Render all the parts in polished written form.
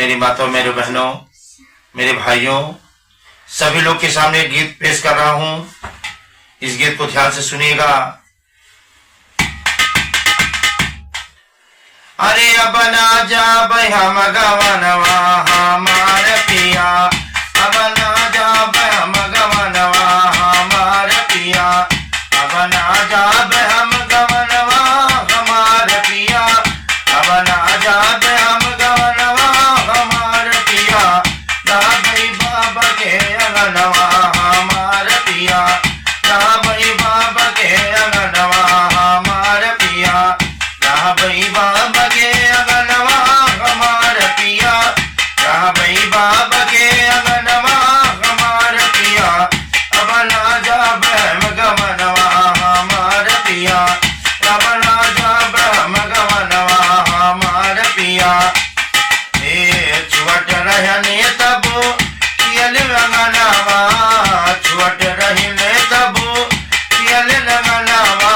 मेरी माताओं, मेरे बहनों, मेरे भाइयों, सभी लोग के सामने एक गीत पेश कर रहा हूं। इस गीत को ध्यान से सुनिएगा। अरे अब ना जा हम गवनवा हमार पिया, अब ना जा हम गवनवा हमार पिया, अब ना जा हम गवनवा हमार पिया, अब ना जा हम गवनवा हमार पिया, ना भाई बाबा के अंगनवा हमार पिया, ना भाई बाबा के अंगनवा हमार पिया, ना भाई बाबा के अंगनवा हमार पिया, ना भाई बाबा के अंगनवा हमार पिया, अब ना जा हम गवनवा हमार पिया, अब ना जा हम गवनवा हमार पिया। छुअट रहने तब कियल अंगनवा, छुअट रहने तब कियल अंगनवा,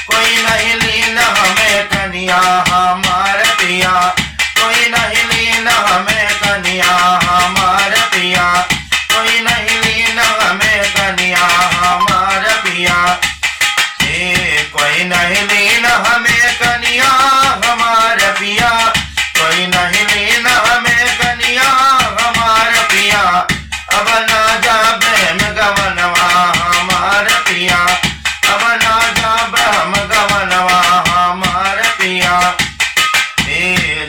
कोई नहीं लीन हमें कनिया हमार पिया, कोई नहीं लीन हमें कनिया हमार पिया, कोई नहीं लीन हमें कनिया हमार पिया। कोई नहीं लीन हमें कनिया हमार पिया, कोई नहीं लीन हमें कनिया हमार पिया, अब ना जा हम गवनवा हमार पिया, अब ना जा हम गवनवा हमार पिया।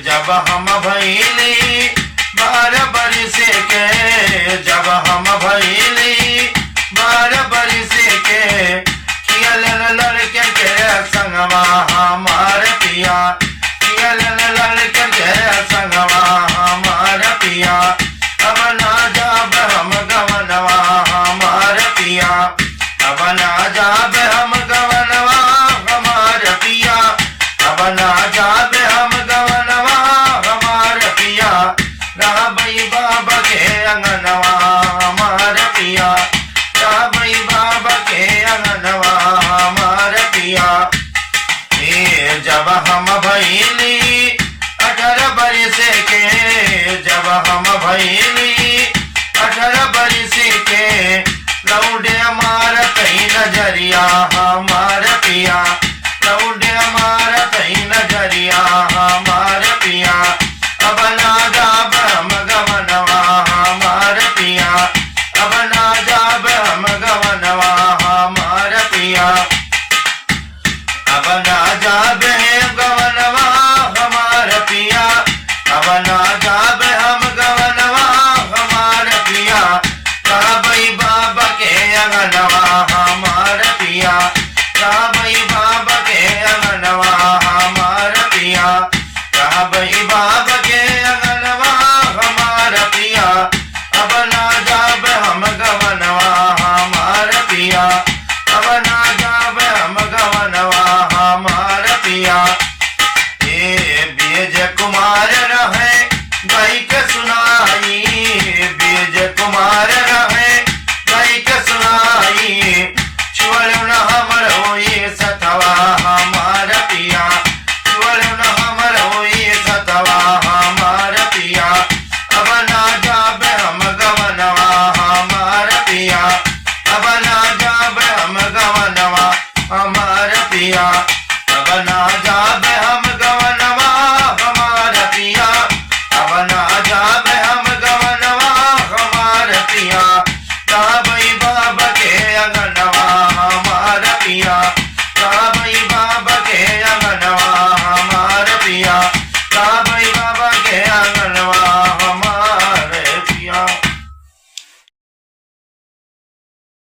जब हम भैली 12 बरिस के, जब हम भैली 12 बरिस के, कियल लड़के के संगवा हमार पिया, कियल लड़के के संगवा हमार पिया, अब ना जा हम गवनवा हमार पिया, अब ना जा हम गवनवा हमार पिया, अब ना जा हम गवनवा हमार पिया, राबई बाबा के अंगनवा हमार पिया, राबई बाबा के अंगनवा हमार पिया। जब हम भैली 18 बरिस के, जब हम भैली 18 बरिस के, लौडे मार कहीं नजरिया हमार पिया, लौडे मार कहीं नजरिया हमार पिया, अब ना जा हम गवनवा हमार पिया, अब ना जा हम गवनवा हमार पिया, अब ना जा गवनवा हमार पिया, अब ना जा हम गवनवा हमार पिया, राबई बाबा के अंगनवा हमार पिया, राबई बाबा के अंगनवा हमार पिया, राबई बाबा के अंगनवा हमार पिया, अब ना जा हम गवनवा हमार पिया, अब ना जा हम गवनवा हमार पिया। बीज कुमार रहे गाई के सुनाई, बीज कुमार रहे गाई के सुनाई, छुअल हमर होई सतवा हमार पिया, छुअल हमर होई सतवा हमार पिया, अब ना जा हम गवनवा हमार पिया, अब ना जा हम गवनवा हमार पिया, अब ना जा हम